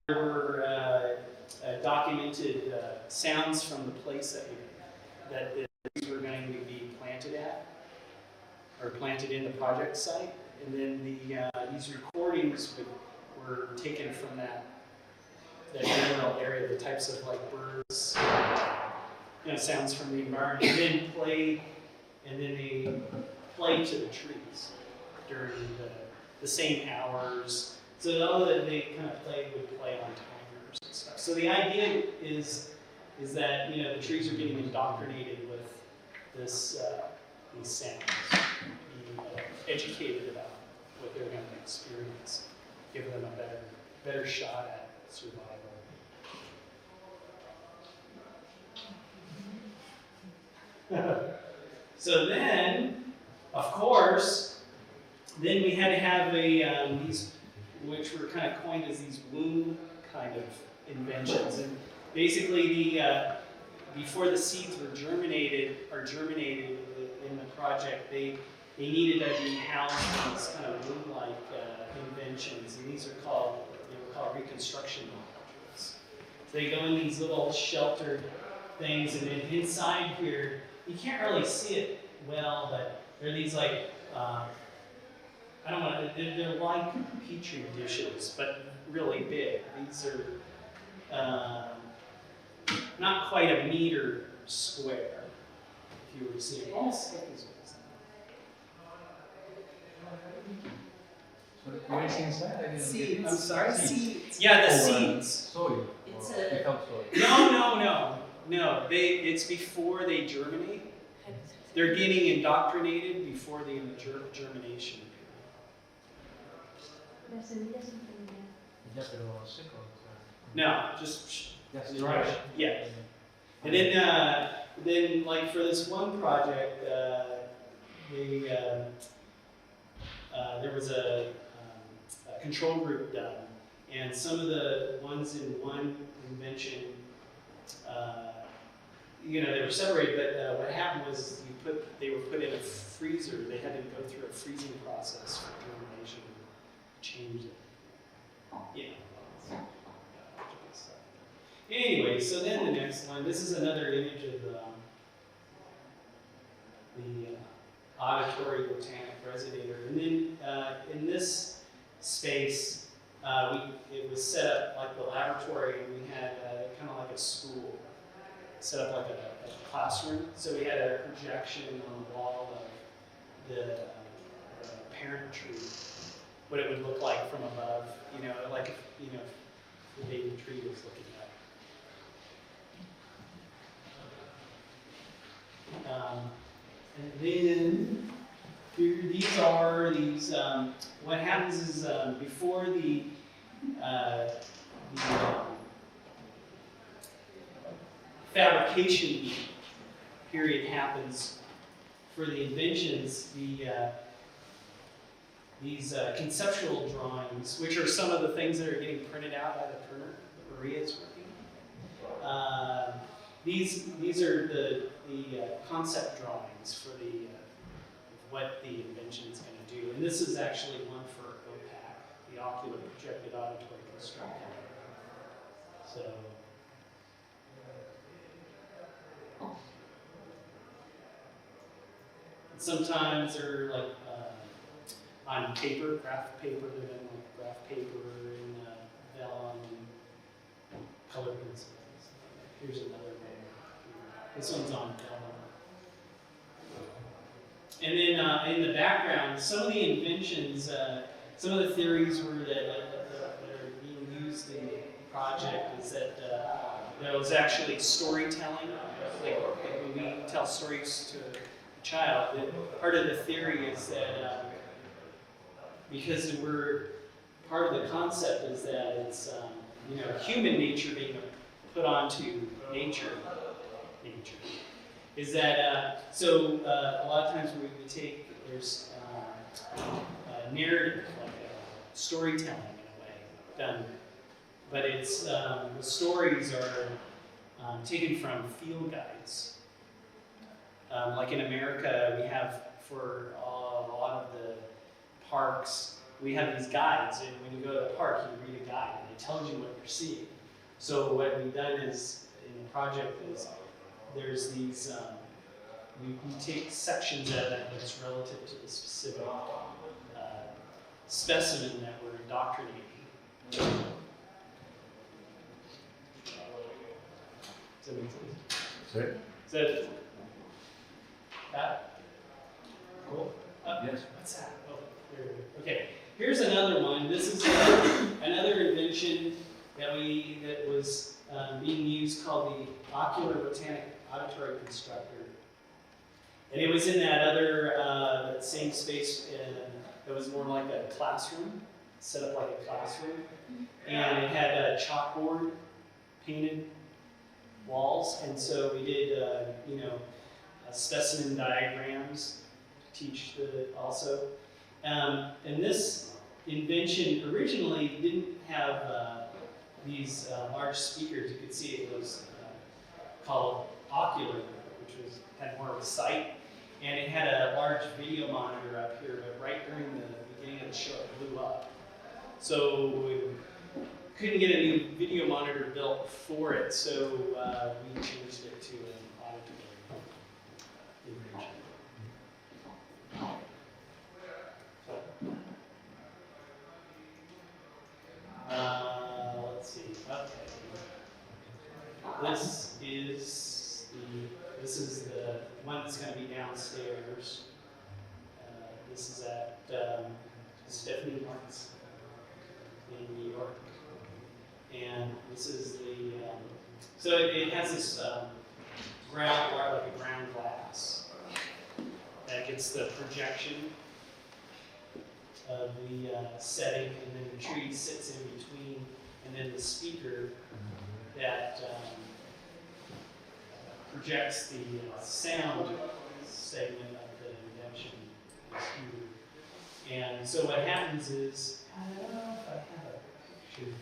there were documented sounds from the place that the trees were going to be planted at, or planted in the project site. And then these recordings were taken from that general area, the types of like birds, sounds from the environment, and then they play to the trees during the same hours. So all that they kind of would play on timers and stuff. So the idea is that the trees are getting indoctrinated with these sounds, being educated about what they're going to experience, give them a better shot at survival. So then, of course, then we had to have these, which were kind of coined as these womb kind of inventions. And basically, before the seeds were germinated in the project, they needed to be housed in these kind of womb-like inventions, and these were called reconstruction modules. So they go in these little sheltered things, and then inside here, you can't really see it well, but they're these like they're like petri dishes, but really big. These are not quite a meter square, if you were to see it. Almost like these ones. So where is inside? Seeds. I'm sorry? Seeds. Yeah, the seeds. Soil. It's without soil. No. It's before they germinate. They're getting indoctrinated before the germination. No, just dry. Yeah. And then like for this one project, there was a control group done, and some of the ones in one invention, they were separated. But what happened was they were put in a freezer. They had to go through a freezing process for germination and change it. Yeah. Anyway, so then the next one. This is another image of the auditory botanic resonator. And then in this space, it was set up like the laboratory, and we had kind of like a school, set up like a classroom. So we had a projection on the wall of the parent tree, what it would look like from above, like if the baby tree was looking up. And then here, what happens is before the fabrication period happens for the inventions, these conceptual drawings, which are some of the things that are getting printed out by the printer that Maria's working. These are the concept drawings for what the invention is going to do. And this is actually one for OPAC, the Ocular Projected Auditory Constructor. So, sometimes they're like on paper, graph paper, they're done like graph paper and vellum and color pencils. Here's another one. This one's on vellum. And then in the background, some of the inventions, some of the theories that are being used in the project is that there was actually storytelling. Like when we tell stories to a child, that part of the theory is that because part of the concept is that it's human nature being put onto nature. Is that so? A lot of times there's narrative, like storytelling in a way done, but it's the stories are taken from field guides. Like in America, we have for a lot of the parks, we have these guides, and when you go to the park, you read a guide, and it tells you what you're seeing. So what we've done is, in the project, is there's these, we take sections of it that's relative to the specific specimen that we're indoctrinating. Does that make sense? Sorry? Is that cool? Yes. What's that? Oh, there we go. Okay. Here's another one. This is another invention that was being used called the Ocular Botanic Auditory Constructor. And it was in that other, that same space that was more like a classroom, set up like a classroom. And it had a chalkboard painted walls. And so we did, specimen diagrams to teach also. And this invention originally didn't have these large speakers. You could see it was called ocular, which had more of a sight. And it had a large video monitor up here, but right during the beginning of the show, it blew up. So we couldn't get a new video monitor built for it, so we changed it to an auditory invention. Let's see. Okay. This is the one that's going to be downstairs. This is at Stephanie Marks in New York, and this is the. So it has this ground, like a ground glass, that gets the projection of the setting, and then the tree sits in between, and then the speaker that projects the sound segment of the invention is here. And so what happens is, I don't know if I have a picture,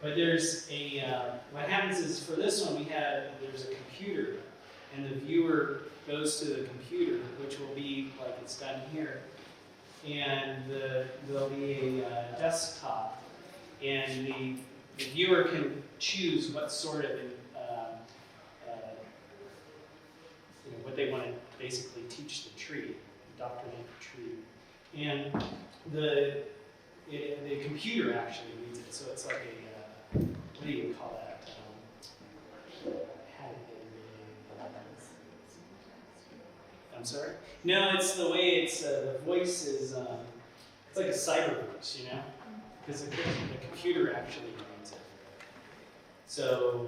but there's a, what happens is for this one there's a computer, and the viewer goes to the computer, which will be like it's done here. And there'll be a desktop, and the viewer can choose what sort of what they want to basically teach the tree, indoctrinate the tree, and the computer actually reads it. So it's like a what do you call that? I'm sorry? No, it's the way it's, the voice is, it's like a cyber voice, you know? Because the computer actually reads it. So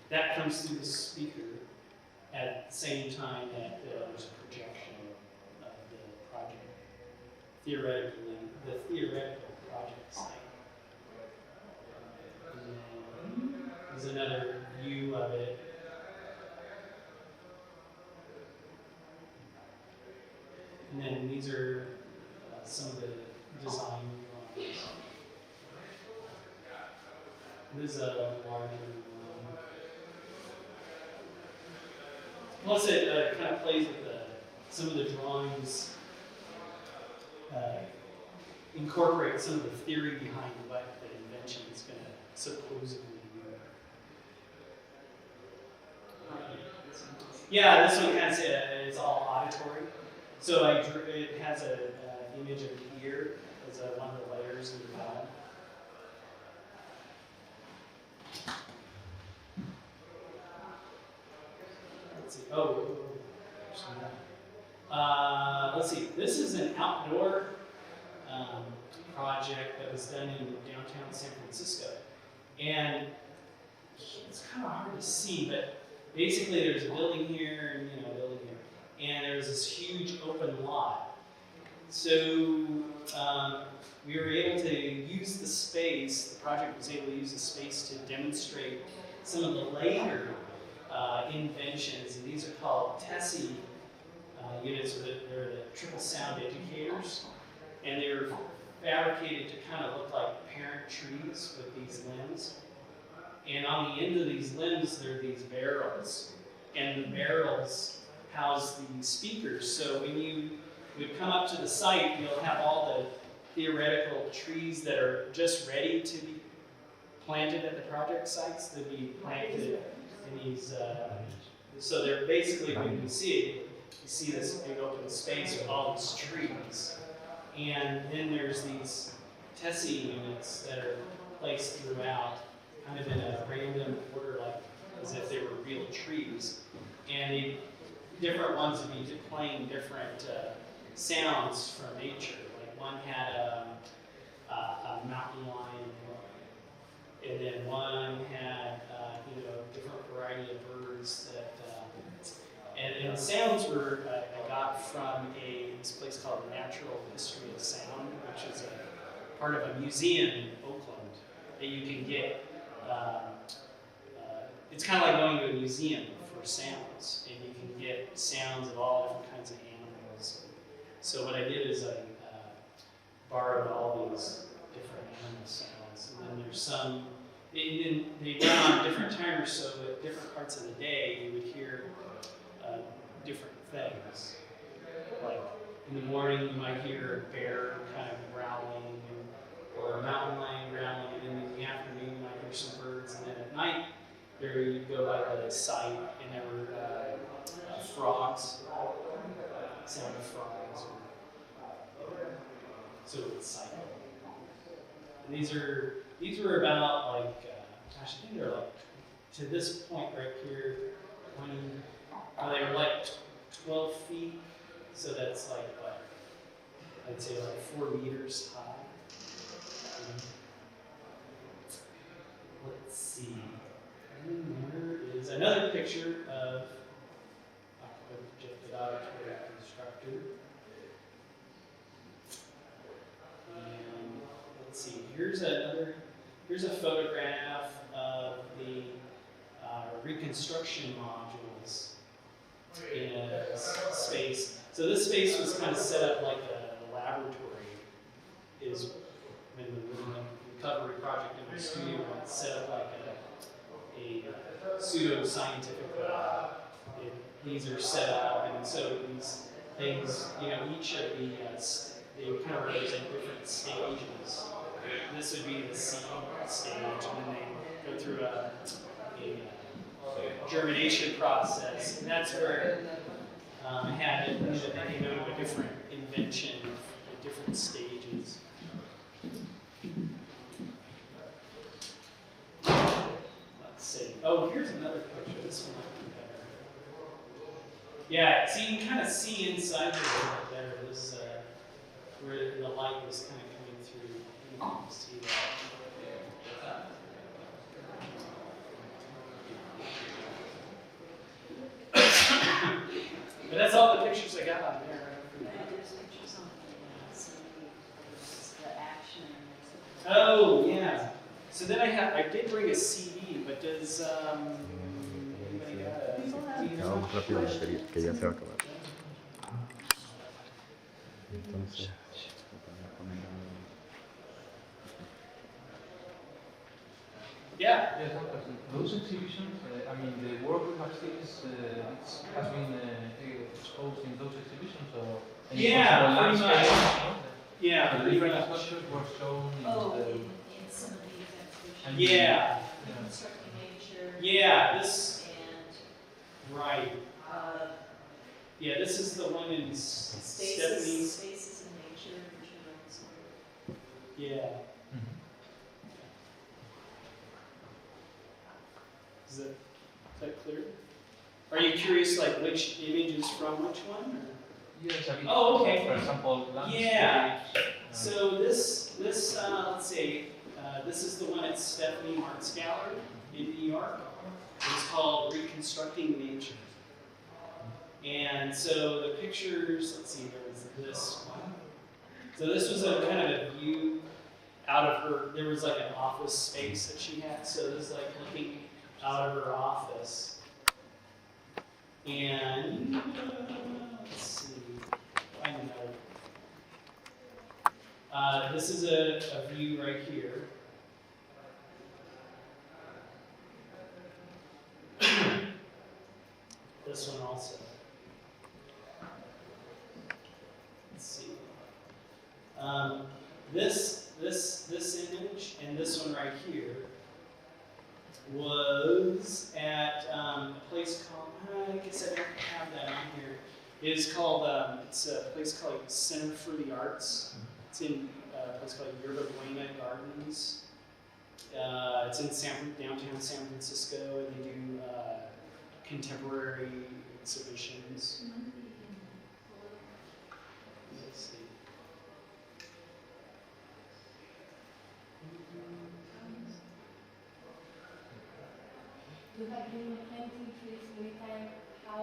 that comes through the speaker at the same time that there's a projection of the project. Theoretically, the theoretical project site. And then there's another view of it. And then these are some of the design drawings. This is a larger one. Plus, it kind of plays with some of the drawings, incorporate some of the theory behind what the invention is going to supposedly do. Yeah, this one has it's all auditory. So it has an image of the ear as one of the layers in the bottom. Let's see. Let's see. This is an outdoor project that was done in downtown San Francisco, and it's kind of hard to see, but basically there's a building here and a building here, and there's this huge open lot. So we were able to use the space. The project was able to use the space to demonstrate some of the later inventions, and these are called TESI units. They're the triple sound educators, and they were fabricated to kind of look like parent trees with these limbs. And on the end of these limbs, there are these barrels, and the barrels house the speakers. So when you would come up to the site, you'll have all the theoretical trees that are just ready to be planted at the project sites. They'll be planted in these, so they're basically, when you see it, you see this big open space with all these trees. And then there's these tessie units that are placed throughout, kind of in a random order, like as if they were real trees. And the different ones would be playing different sounds from nature. Like one had a mountain lion, and then one had a different variety of birds that. And the sounds were I got from this place called the Natural History of Sound, which is a part of a museum in Oakland that you can get. It's kind of like going to a museum for sounds, and you can get sounds of all different kinds of animals. So what I did is I borrowed all these different animal sounds, and then there's some. They run on different timers, so at different parts of the day you would hear different things. Like in the morning you might hear a bear kind of growling, or a mountain lion growling, and then in the afternoon you might hear some birds, and then at night there you go by the site and there were frogs, sound of frogs. So it's cycle. And these were about like, gosh, I think they're like, to this point right here, 20, they were like 12 feet, so that's like what, I'd say like 4 meters high. Let's see, and there is another picture of the auditory constructor. And let's see, here's a photograph of the reconstruction modules in a space. So this space was kind of set up like a laboratory. Is when the recovery project in my studio was set up like a pseudo-scientific lab. These are set up, and so these things, each of the they kind of represent different stages. This would be the seed stage, and then they go through a germination process, and that's where I had it, and then they go to a different invention at different stages. Let's see. Oh, here's another picture. This one might be better. Yeah, so you can kind of see inside there a bit better. This where the light was kind of coming through. You can see that. But that's all the pictures I got on there. There's pictures on the action. Oh, yeah. So then I did bring a CD, but does anybody got a Vamos rápido a batería, que ya se va a acabar. Entonces, yeah. Yes, those exhibitions, I mean, the work we have seen has been exposed in those exhibitions, or Yeah, pretty much. No? Yeah, The pretty different much. structures were shown in In some of these exhibitions. Yeah. Reconstructing nature. Yeah, this, And, right. Yeah, this is the one in Stephanie's. spaces in nature, which are also. Yeah. Mhm. Is that clear? Are you curious, like, which image is from which one? Or? Yes, I mean, Oh, okay. for example, landscapes. Yeah. So this let's see, this is the one at Stephanie Mart's Gallery in New York. It's called Reconstructing Nature. And so the pictures, let's see, there was this one. So this was a kind of a view out of her, there was like an office space that she had. So this is like looking out of her office. And let's see, find another. This is a view right here. This one also. this image and this one right here was at a place called, I guess I don't have that on here. It's called, it's a place called Center for the Arts. It's in a place called Yerba Buena Gardens. It's in downtown San Francisco, and they do contemporary exhibitions. Let's see. You have been planting trees many times. How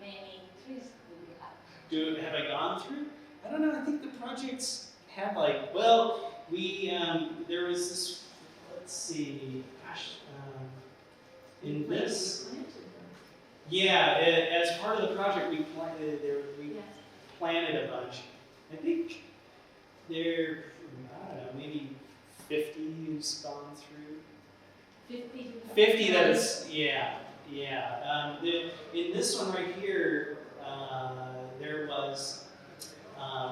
many trees do you have? Have I gone through? I don't know. I think the projects had like, well, we there was this. Let's see. Gosh, in this. Yeah, as part of the project, we planted planted a bunch. I think there, I don't know, maybe 50 who's gone through. 50 that is, yeah. In this one right here, there was,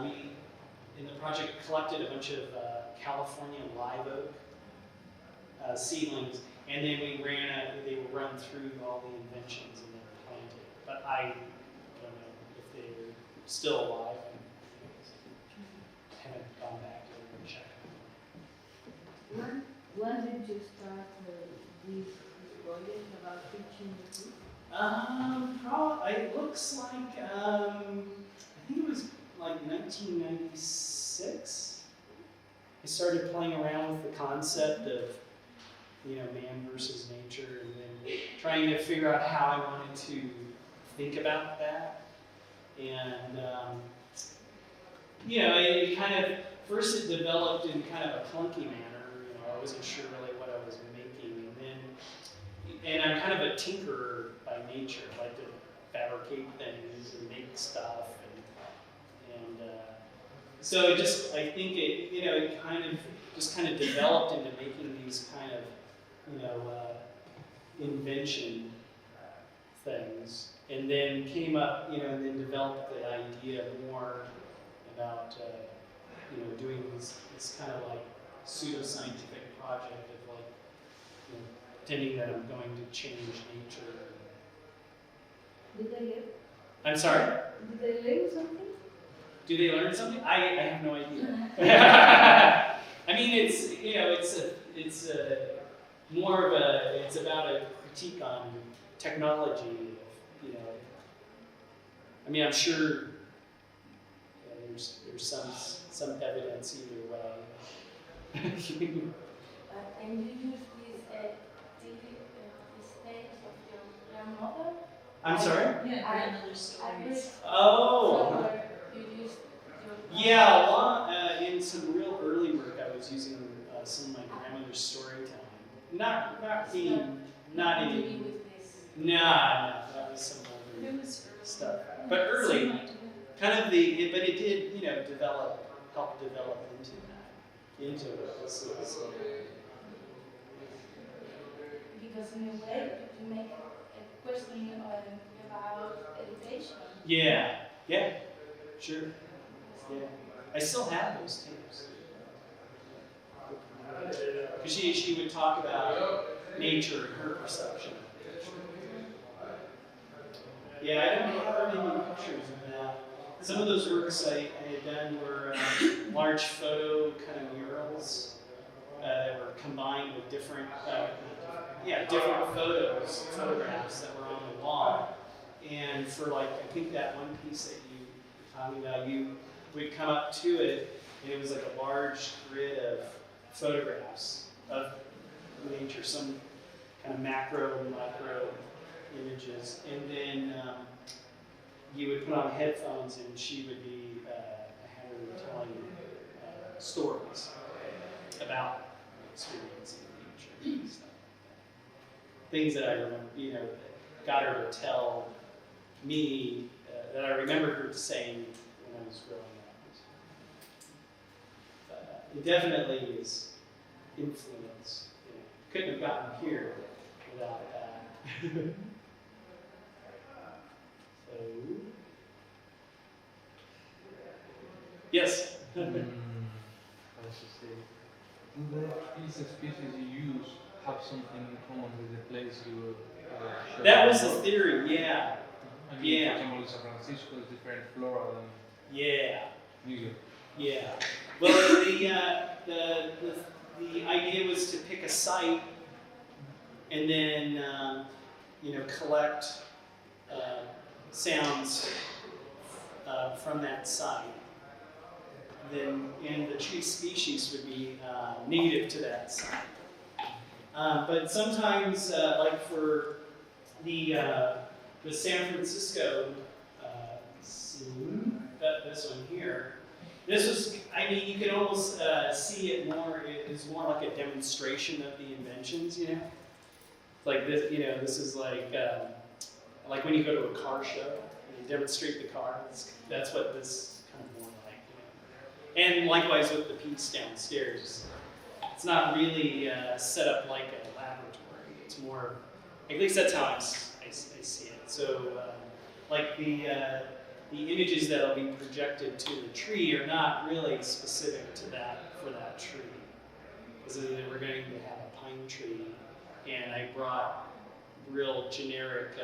we, in the project, collected a bunch of California live oak seedlings, and then they were run through all the inventions and then planted. But I don't know if they're still alive. I haven't gone back to check. When did you start this project about teaching the trees? Probably, it looks like, I think it was like 1996. I started playing around with the concept of, man versus nature, and then trying to figure out how I wanted to think about that. And, it kind of, first it developed in kind of a clunky manner. I wasn't sure really what I was making, and I'm kind of a tinkerer by nature. I like to fabricate things and make stuff, and so it just, I think it, it kind of developed into making these kind of, invention things, and then came up, and then developed the idea more about, doing this kind of like pseudoscientific project of like, pretending that I'm going to change nature. Did they live? I'm sorry? Did they learn something? Do they learn something? I have no idea. I mean, it's more of it's about a critique on technology. I mean, I'm sure there's some evidence either way. And you use this tales of your grandmother? I'm sorry? Yeah, grandmother's stories. Oh! Somewhere you used your Yeah, a lot, in some real early work, I was using some of my grandmother's storytelling. Not any. with this. Nah, that was some older It was stuff. But early, kind of but it did, help develop into what this is. Because in a way, you make a question about education. Yeah, sure. Yeah, I still have those tapes. Because she would talk about nature and her perception. Yeah, I don't have any pictures of that. Some of those works I had done were large photo kind of murals that were combined with different photographs that were on the wall. And for I think that one piece that you were talking about, we'd come up to it, and it was like a large grid of photographs of nature, some kind of macro, micro images, and then you would put on headphones, and she would be, I had her telling stories about experiencing nature and stuff. Things that I remember, got her to tell me that I remember her saying when I was growing up. But it definitely is influence. Couldn't have gotten here without that. So, yes. let's just say, do the trees and species you use have something in common with the place you share? That was the theory, yeah. I mean, Yeah. for example, in San Francisco is different flora than Yeah. New York. Yeah. Well, the idea was to pick a site and then collect sounds from that site. And the tree species would be native to that site. But sometimes, like for the San Francisco scene, this one here, this was, I mean, you can almost see it more, it is more like a demonstration of the inventions, you know? Like this, this is like when you go to a car show and you demonstrate the car, that's what this is kind of more like, And likewise with the piece downstairs. It's not really set up like a laboratory. It's more, at least that's how I see it. So, like the images that will be projected to the tree are not really specific to for that tree. Because we're going to have a pine tree, and I brought real generic,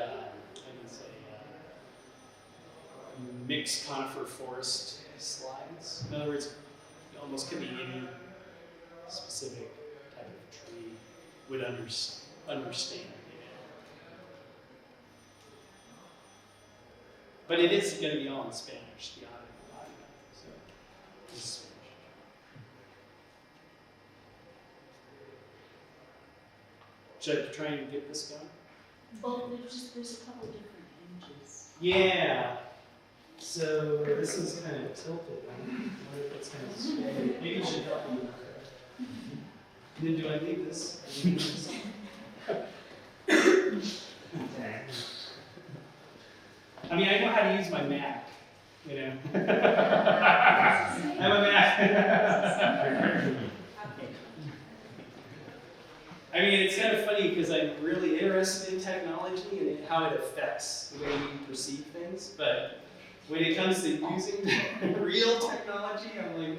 mixed conifer forest slides. In other words, it almost could be any specific type of tree would understand. But it is going to be all in Spanish, the audio. So this is Spanish. Should I try and get this going? Well, there's a couple different images. Yeah. So this is kind of tilted. What if it's kind of straight? Maybe you should help me. And then do I leave this? I mean, I know how to use my Mac, I have a Mac. I mean, it's kind of funny because I'm really interested in technology and how it affects the way we perceive things, but when it comes to using real technology, I'm like,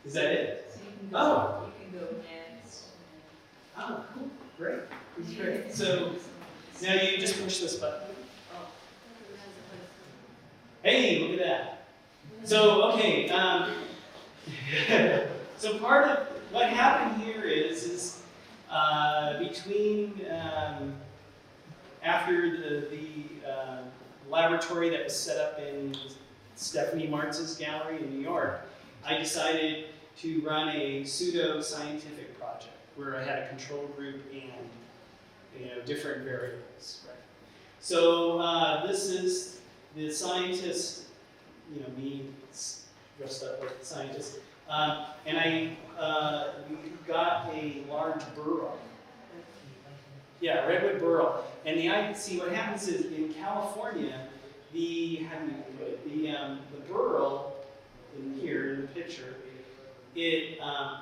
is that it? So you can go, Oh. You can go next. Oh, cool, great, this is great. So now you just push this button. Hey, look at that. So, okay, so part of what happened here is between, after the laboratory that was set up in Stephanie Martz's gallery in New York, I decided to run a pseudo-scientific project where I had a control group and different variables. Right? So this is the scientist, me dressed up like a scientist, and I got a large burl. Yeah, redwood burl. And see what happens is in California, the burl in here in the picture,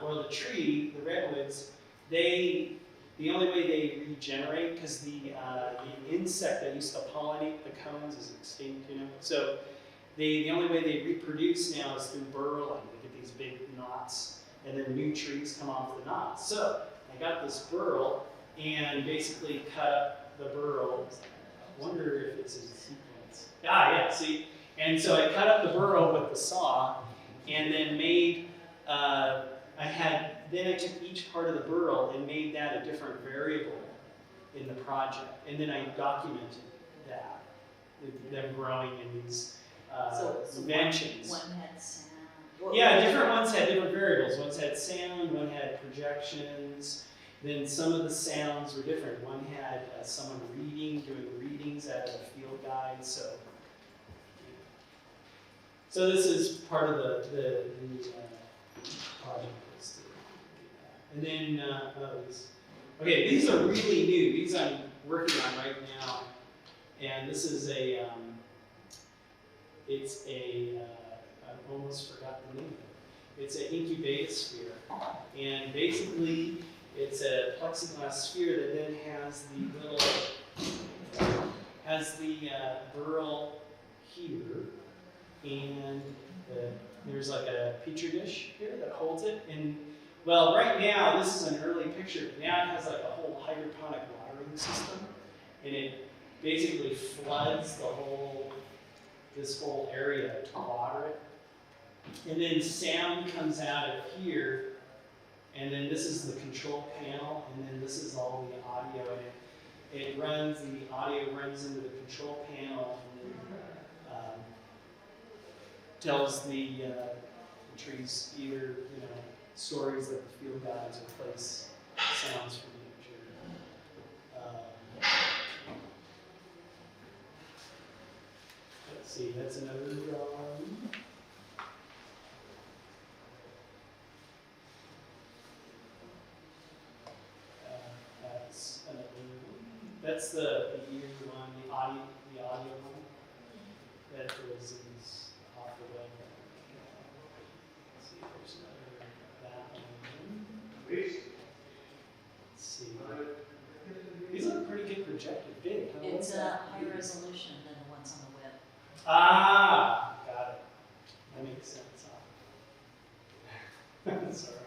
or the tree, the redwoods, the only way they regenerate, because the insect that used to pollinate the cones is extinct, So the only way they reproduce now is through burrowing. They get these big knots, and then new trees come off the knots. So I got this burl and basically cut up the burl. I wonder if it's in sequence. Yeah, see? And so I cut up the burl with the saw, and then made, then I took each part of the burl and made that a different variable in the project. And then I documented that, them growing in these inventions. One had sound. Yeah, different ones had different variables. One had sound, one had projections. Then some of the sounds were different. One had someone doing readings out of a field guide. So this is part of the project. And then, okay, these are really new. These I'm working on right now. And this is I almost forgot the name of it. It's an incubator sphere. And basically, it's a plexiglass sphere that then has the burl here and the There's like a petri dish here that holds it. And well, right now, this is an early picture. Now it has like a whole hydroponic watering system. And it basically floods this whole area to water it. And then sound comes out of here. And then this is the control panel. And then this is all the audio. And the audio runs into the control panel. And then tells the trees either, stories that the field guides or plays sounds from nature. Let's see, that's another drawing. That's the year one, the audio one. That was in this off the web. Let's see, there's another that one. Let's see. These look pretty good projected big. Huh? It's a higher resolution than the ones on the web. Ah, got it. That makes sense. Sorry.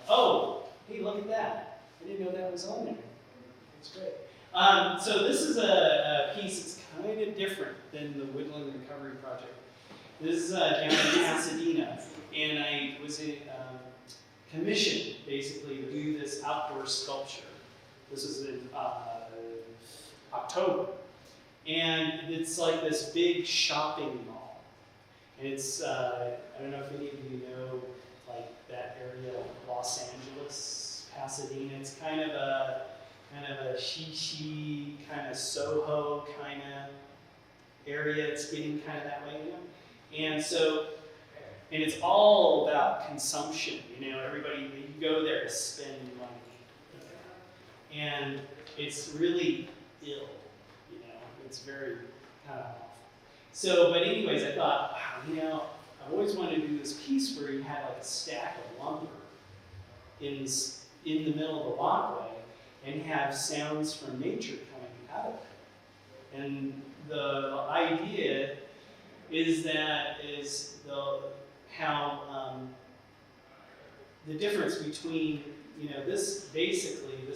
Oh, hey, look at that. I didn't know that was on there. That's great. So this is a piece that's kind of different than the Woodland Recovery Project. This is down in Pasadena, and I was commissioned basically to do this outdoor sculpture. This was in October, and it's like this big shopping mall, and it's I don't know if any of you know like that area, Los Angeles, Pasadena. It's kind of a she kind of Soho kind of area. It's getting kind of that way, And so, and it's all about consumption. Everybody, you go there to spend money, and it's really ill. It's very kind of awful. So, but anyways, I thought, wow, I've always wanted to do this piece where you had like a stack of lumber in the middle of the walkway and have sounds from nature coming out of it. And the idea is how the difference between this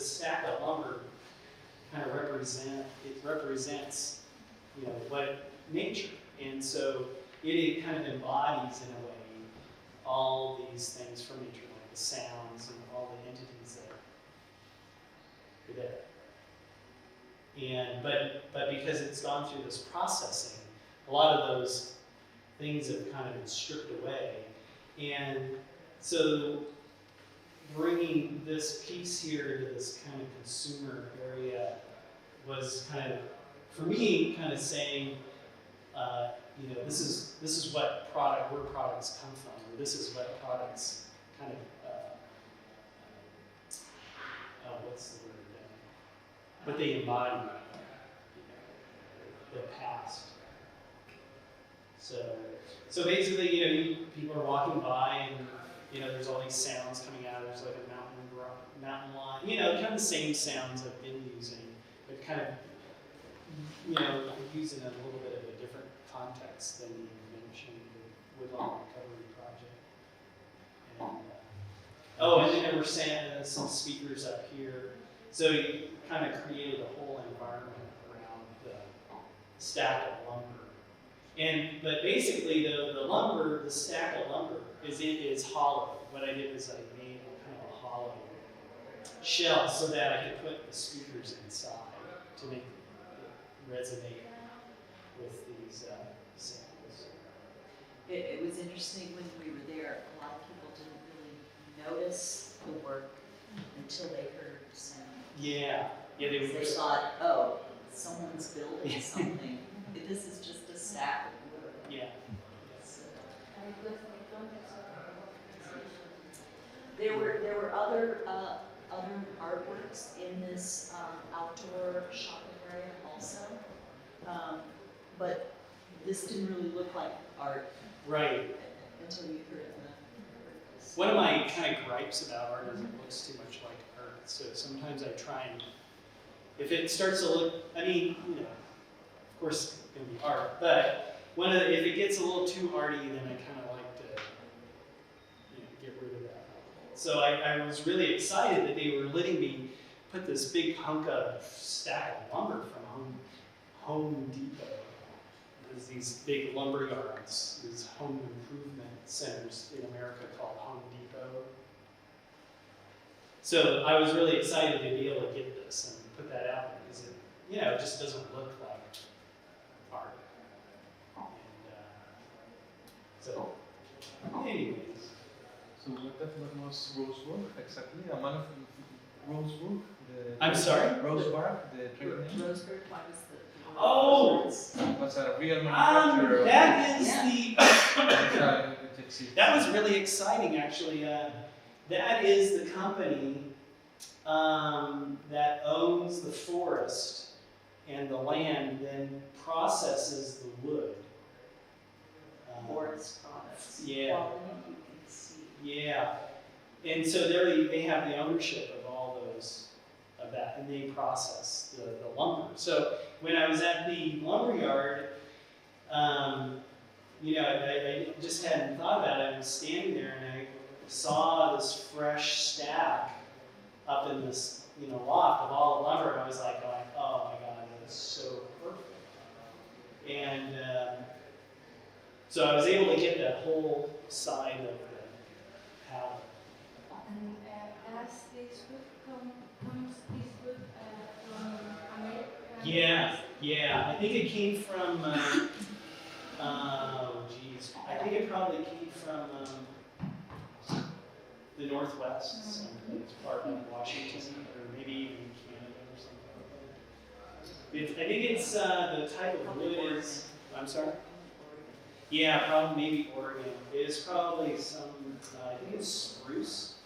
stack of lumber kind of represents what nature, and so it kind of embodies in a way all these things from nature, like the sounds and all the entities that are there. And but because it's gone through this processing, a lot of those things have kind of been stripped away, and so bringing this piece here to this kind of consumer area was kind of, for me, kind of saying, this is where products come from, or this is what products kind of, what's the word? What they embody, the past. So basically, people are walking by and there's all these sounds coming out. There's like a mountain lion, kind of the same sounds I've been using, but kind of, using a little bit of a different context than you mentioned the Woodland Recovery Project. And then there were some speakers up here. So you kind of created a whole environment around the stack of lumber. But basically the stack of lumber is hollow. What I did is I made kind of a hollow shell so that I could put the speakers inside to make it resonate with these samples. It was interesting when we were there, a lot of people didn't really notice the work until they heard sound. Yeah, They thought, oh, someone's building something. This is just a stack of wood. Yeah. There were other artworks in this outdoor shopping area also, but this didn't really look like art. Right. Until you heard the. One of my kind of gripes about art is it looks too much like art. So sometimes I try and, if it starts to look, of course, it's going to be art. But if it gets a little too arty, then I kind of like to get rid of that. So I was really excited that they were letting me put this big hunk of stack of lumber from Home Depot. There's these big lumber yards, these home improvement centers in America called Home Depot. So I was really excited to be able to get this and put that out there because it just doesn't look like art. And so, anyways. So that was Rosewood, exactly. A man of Rosewood. I'm sorry? Rosebark, the trade name. Roseburg, why was the? Oh! Was a real manufacturer. That is Yeah. that was really exciting, actually. That is the company that owns the forest and the land, then processes the wood. Forest products. Yeah. Quality you can see. Yeah, and so they have the ownership of all of that, and they process the lumber. So when I was at the lumber yard, I just hadn't thought about it. I was standing there and I saw this fresh stack up in this loft of all the lumber, and I was like, oh my God, that is so perfect. And so I was able to get that whole side of the pallet. And as this wood comes this wood from America? Yeah. I think it came from, I think it probably came from the Northwest, someplace, part of Washington, or maybe even Canada or something like that. I think it's the type of wood is, I'm sorry? Yeah, probably maybe Oregon. It is probably some, I think it's spruce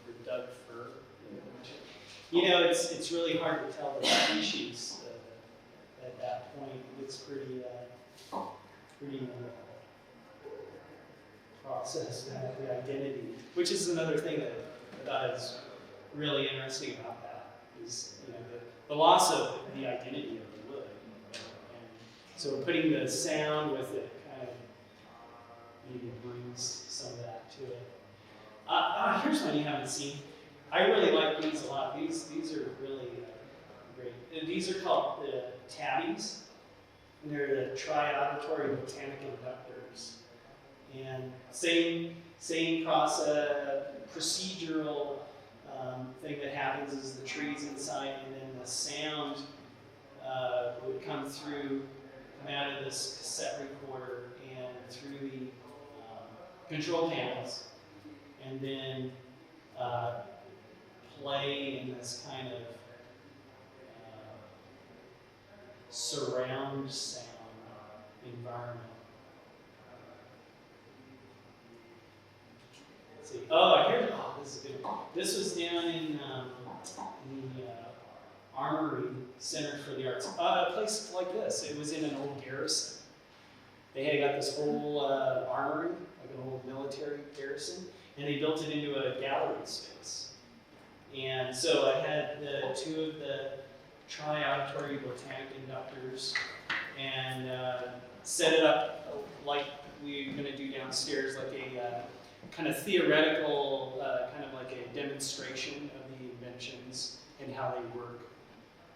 or Doug fir. It's really hard to tell the species at that point. It's pretty processed to have the identity, which is another thing that I thought is really interesting about that is the loss of the identity of the wood. And so putting the sound with it kind of maybe brings some of that to it. Here's one you haven't seen. I really like these a lot. These are really great. These are called the tabbies, and they're the tri-auditory botanic inductors. And same process, procedural thing that happens is the trees inside, and then the sound would come out of this cassette recorder and through the control panels, and then play in this kind of surround sound environment. Let's see. This is a good one. This was down in the Armory Center for the Arts. A place like this. It was in an old garrison. They had got this whole armory, like an old military garrison, and they built it into a gallery space. And so I had two of the tri-auditory botanic inductors and set it up like we're going to do downstairs, like a kind of theoretical, kind of like a demonstration of the inventions and how they work.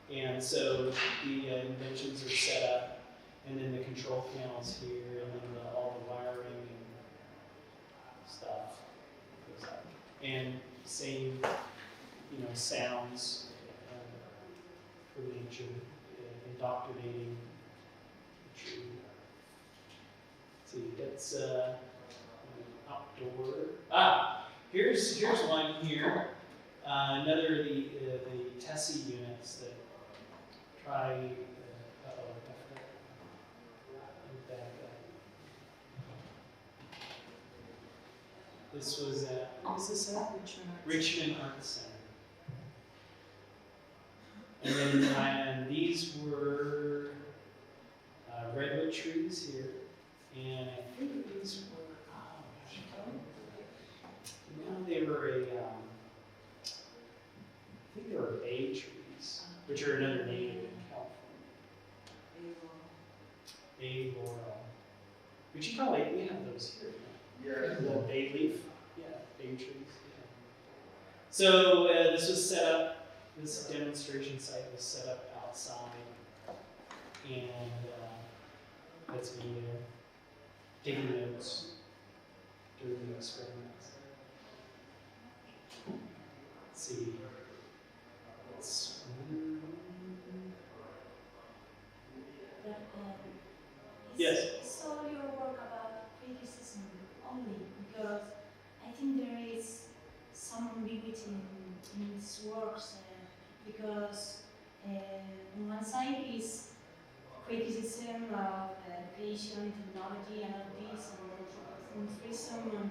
And so the inventions are set up, and then the control panels here, and then all the wiring and stuff goes up. And same, sounds for nature, indoctrinating the tree. See, that's outdoor. Here's one here. Another of the Tessie units that try. This was at, what is this at? Richmond Arts Center. And then these were redwood trees here. And I think these were, they were I think they were bay trees, which are another native in California. Which you probably, we have those here. The bay leaf, yeah, bay trees. Yeah. So this was set up, this demonstration site was set up outside, and that's me there, taking notes during the experiments. Let's see. Yes. So your work about criticism only, because I think there is some ambiguity in these works, because on one side is criticism of education, technology, and all this, and anthropocentrism,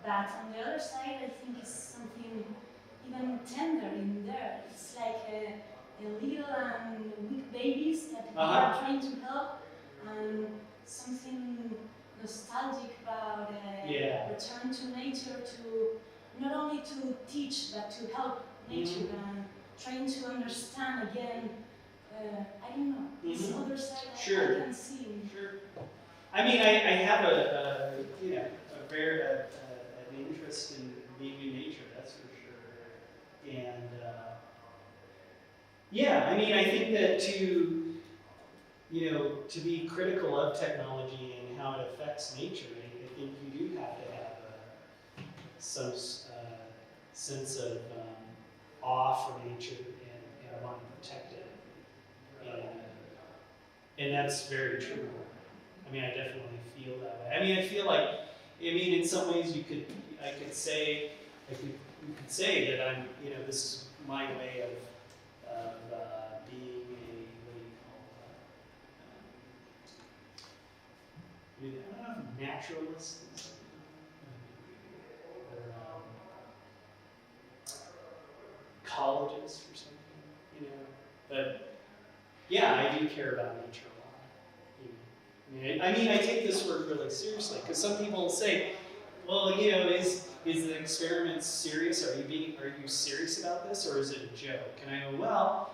but on the other side, I think it's something even tender in there. It's like a little and weak babies that we are trying to help, and something nostalgic about return to nature, to not only to teach but to help nature and trying to understand again. I don't know, this other side I can see. Sure. I mean, I have a very an interest in being in nature, that's for sure. And I mean, I think that to be critical of technology and how it affects nature, I think you do have to have some sense of awe for nature and want to protect it. And that's very true. I mean, I definitely feel that way. I mean, I feel like, in some ways you could say that I'm, this is my way of being I don't know if naturalist is or ecologist or something, But yeah, I do care about nature a lot. I mean, I take this work really seriously because some people say, well, is the experiment serious? Are you serious about this, or is it a joke? And I go, well,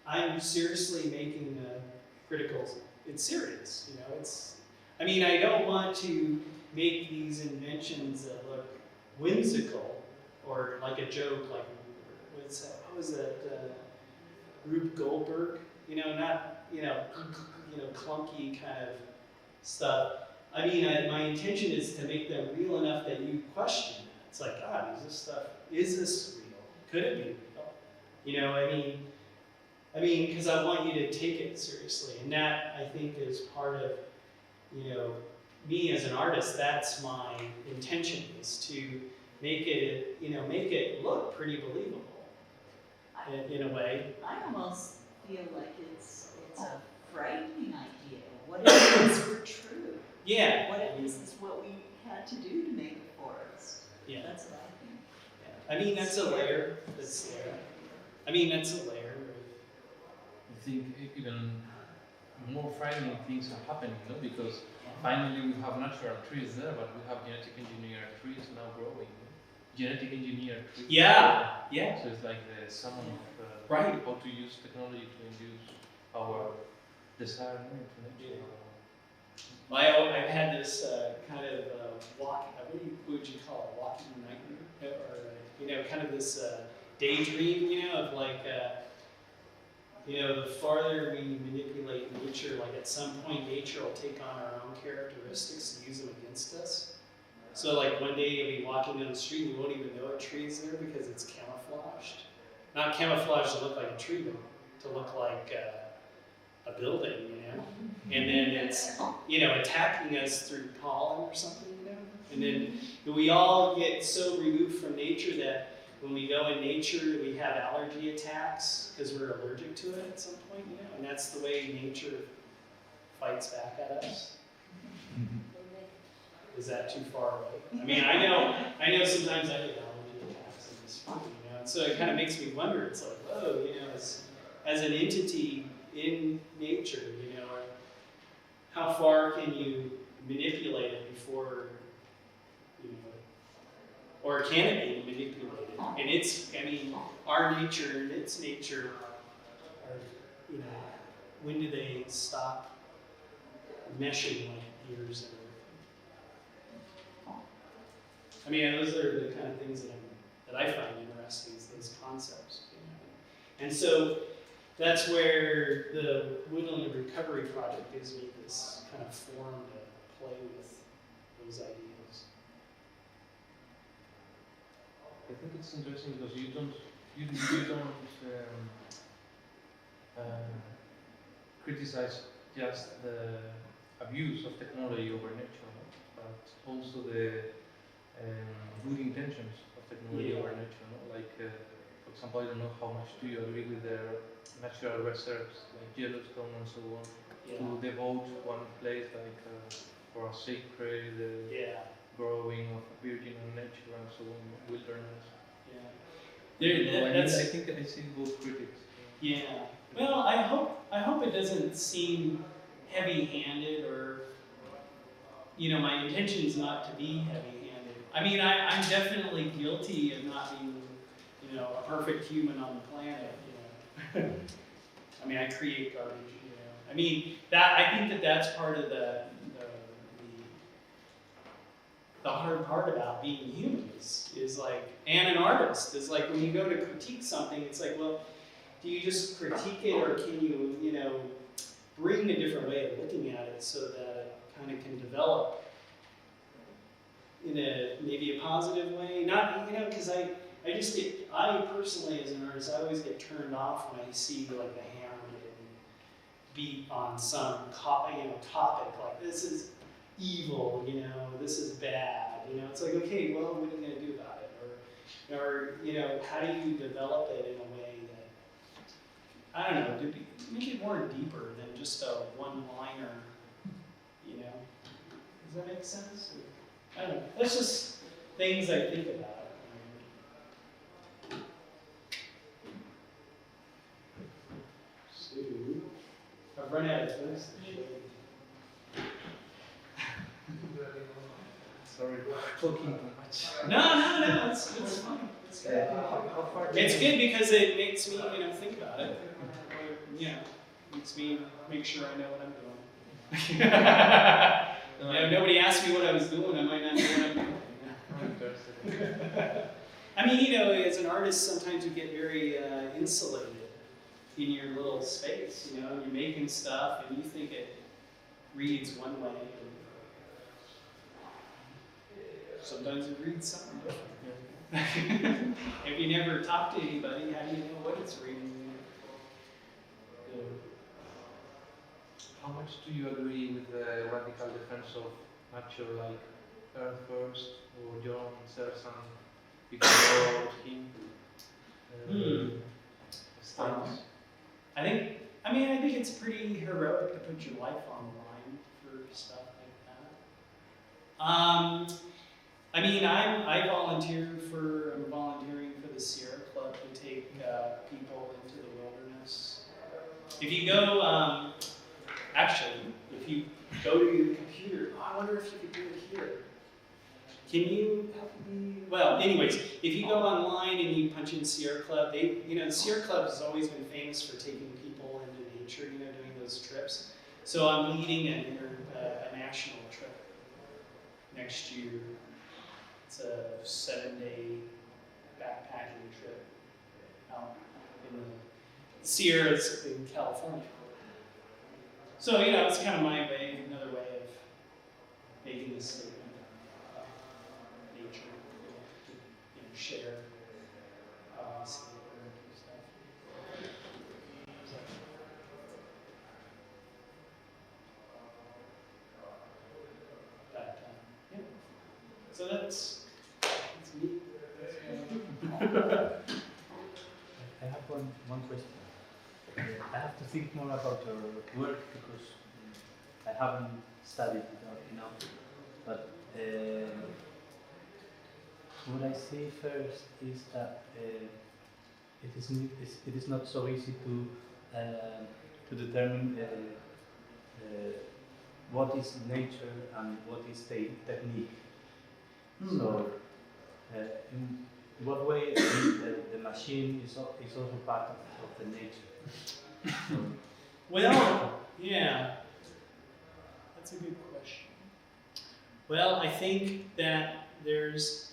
I'm seriously making a critical. It's serious, It's. I mean, I don't want to make these inventions that look whimsical or like a joke. Like what was that? Rube Goldberg. Not clunky kind of stuff. I mean, my intention is to make them real enough that you question it. It's like, God, is this real? Could it be real? I mean, because I want you to take it seriously, and that I think is part of, me as an artist. That's my intention, is to make it look pretty believable, in a way. I almost feel like it's a frightening idea. What if these were true? Yeah. What if this is what we had to do to make a forest? Yeah. That's what I think. Yeah. I mean, that's a layer that's there. I mean, that's a layer. I think even more frightening things are happening, because finally we have natural trees there, but we have genetic engineered trees now growing. Genetic engineered trees. Yeah. So it's like the sum of right. how to use technology to induce our desire to nature. I've had this kind of what would you call it, walking nightmare, or kind of this daydream, of like, the farther we manipulate nature, like at some point nature will take on our own characteristics and use them against us. So like one day you'll be walking down the street and you won't even know a tree is there because it's camouflaged. Not camouflaged to look like a tree, but to look like a building, And then it's, attacking us through pollen or something, And then we all get so removed from nature that when we go in nature, we have allergy attacks because we're allergic to it at some point, And that's the way nature fights back at us. Is that too far away? I mean, I know sometimes I get allergy attacks in this room, And so it kind of makes me wonder. It's like, whoa, as an entity in nature, how far can you manipulate it before, or can it be manipulated? And our nature and its nature are, when do they stop meshing like years and I mean, those are the kind of things that I find interesting, is those concepts. You know? And so that's where the Woodland Recovery Project gives me this kind of forum to play with those ideas. I think it's interesting because you don't criticize just the abuse of technology over nature, no? But also the good intentions of technology over nature. No? Like, for example, I don't know how much do you agree with the natural reserves like Yellowstone and so on, to devote one place like for a sacred growing of virgin nature and so on, wilderness. I think I see both critics. Yeah. Well, I hope it doesn't seem heavy-handed, or, you know, my intention is not to be heavy-handed. I mean, I'm definitely guilty of not being, you know, a perfect human on the planet, you know. I mean, I create garbage, you know. I mean, I think that's part of the hard part about being human is like, and an artist, is like when you go to critique something, it's like, well, do you just critique it, or can you, you know, bring a different way of looking at it so that it kind of can develop in maybe a positive way? Not, you know, because I personally as an artist, I always get turned off when I see like the hammer getting beat on some topic, like this is evil, you know, this is bad, you know. It's like, okay, well, what are you going to do about it? Or, you know, how do you develop it in a way that, I don't know, to make it more deeper than just a one-liner, you know? Does that make sense? I don't know. That's just things I think about. So, I've run out of things to show you. Sorry, talking too much. No, it's fine. It's good. It's good because it makes me, you know, think about it. You know, makes me make sure I know what I'm doing. You know, nobody asked me what I was doing, I might not know what I'm doing. I mean, you know, as an artist, sometimes you get very insulated in your little space. You know, you're making stuff and you think it reads one way. Sometimes it reads something different. If you never talk to anybody, how do you know what it's reading? How much do you agree with the radical defense of nature, like Earth First or John Sersan, before him? Stance? I think it's pretty heroic to put your life on the line for stuff like that. I mean, I'm volunteering for the Sierra Club to take people into the wilderness. If you go, if you go to your computer, I wonder if you could do it here. Can you help me? Well, anyways, if you go online and you punch in Sierra Club, the Sierra Club has always been famous for taking people into nature, you know, doing those trips. So I'm leading a national trip next year. It's a 7-day backpacking trip out in the Sierras in California. So, you know, it's kind of my way, another way of making this statement about nature, to share how I see it and stuff. But, yeah. So that's me. I have one question. I have to think more about your work because I haven't studied it enough. But what I see first is that it is not so easy to determine what is nature and what is technique. So, in what way the machine is also part of the nature? Well, yeah, that's a good question. Well, I think that there's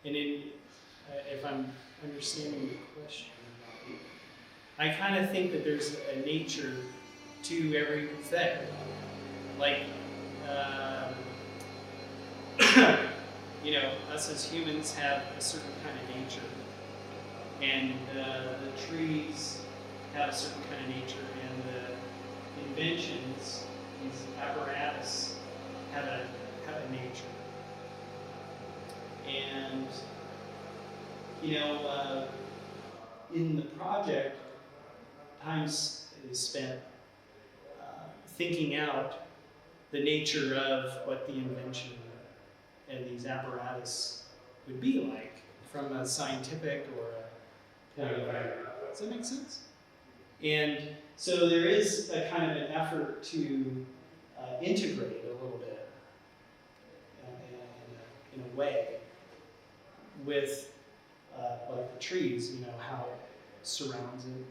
And if I'm understanding the question, I kind of think that there's a nature to everything. Like, you know, us as humans have a certain kind of nature, and the trees have a certain kind of nature, and the inventions, these apparatus, have a nature. And you know, in the project, time is spent thinking out the nature of what the invention and these apparatus would be like from a scientific or a point of view. Does that make sense? And so there is a kind of an effort to integrate a little bit in a way with like the trees, you know, how it surrounds it,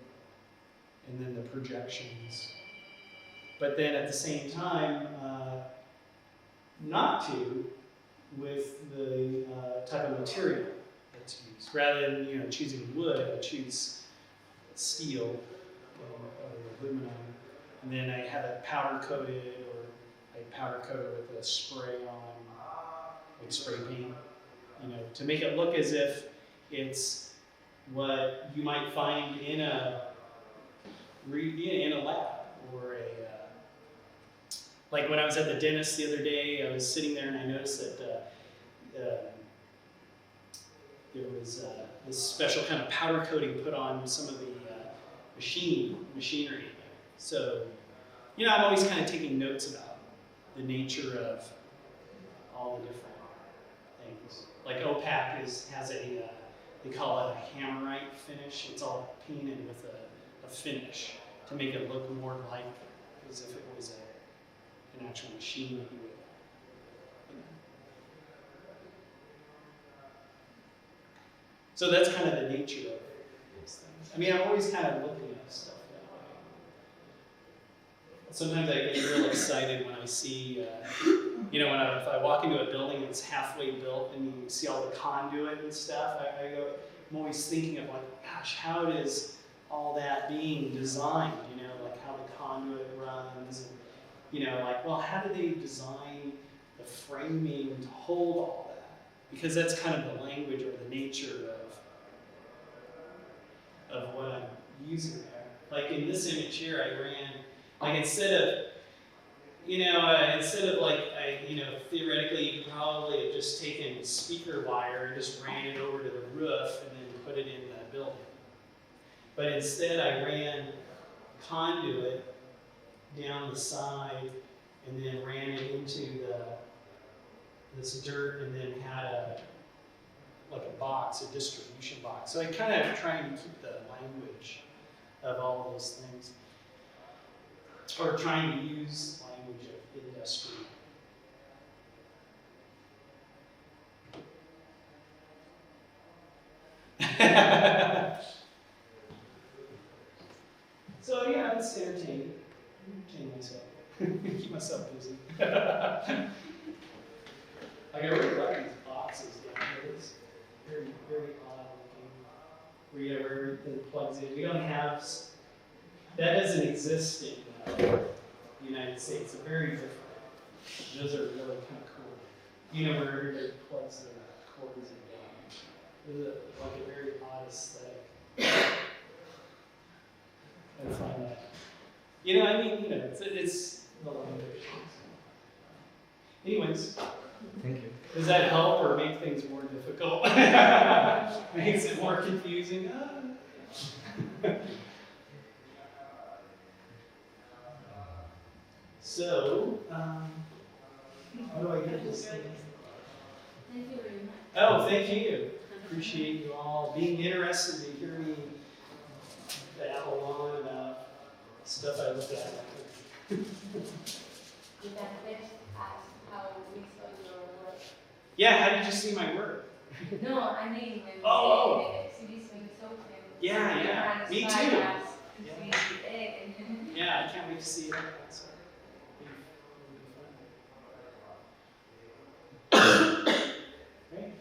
and then the projections. But then at the same time, not to with the type of material that's used. Rather than, you know, choosing wood, I choose steel or aluminum, and then I have it powder coated, or I powder coat it with a spray on, like spray paint, you know, to make it look as if it's what you might find in a lab, or like when I was at the dentist the other day, I was sitting there and I noticed that there was this special kind of powder coating put on some of the machinery. So, you know, I'm always kind of taking notes about the nature of all the different things. Like OPAC has a, they call it a hammerite finish. It's all painted with a finish to make it look more like as if it was an actual machine that you would, you know. So that's kind of the nature of these things. I mean, I'm always kind of looking at stuff that way. Sometimes I get real excited when I see, you know, if I walk into a building that's halfway built and you see all the conduit and stuff, I'm always thinking of like, gosh, how does all that being designed, you know, like how the conduit runs, and, you know, like, well, how do they design the framing to hold all that? Because that's kind of the language or the nature of what I'm using there. Like in this image here, I ran, like instead of like, theoretically, you could probably have just taken speaker wire and just ran it over to the roof and then put it in the building. But instead, I ran conduit down the side and then ran it into this dirt, and then had like a box, a distribution box. So I kind of trying to keep the language of all of those things, or trying to use language of industry. So yeah, it's entertaining myself. Keep myself busy. Like I really like these boxes down here. It's very, very odd looking. Where everything plugs in. We don't have, that doesn't exist in the United States. They're very different. Those are really kind of cool. You know, where everybody plugs their cords in. It's like a very odd aesthetic. I find that. You know, I mean, you know, it's the language. Anyways. Thank you. Does that help or make things more difficult? Makes it more confusing? So, how do I get this thing? Thank you very much. Oh, thank you. Appreciate you all being interested to hear me babble on about stuff I look at. Did that first ask how we saw your work? Yeah, how did you see my work? No, I mean, when Oh, we see the exhibition in Southampton. Yeah, yeah. Me too. Yeah. Yeah, I can't wait to see it. So, it'll be fun. Great.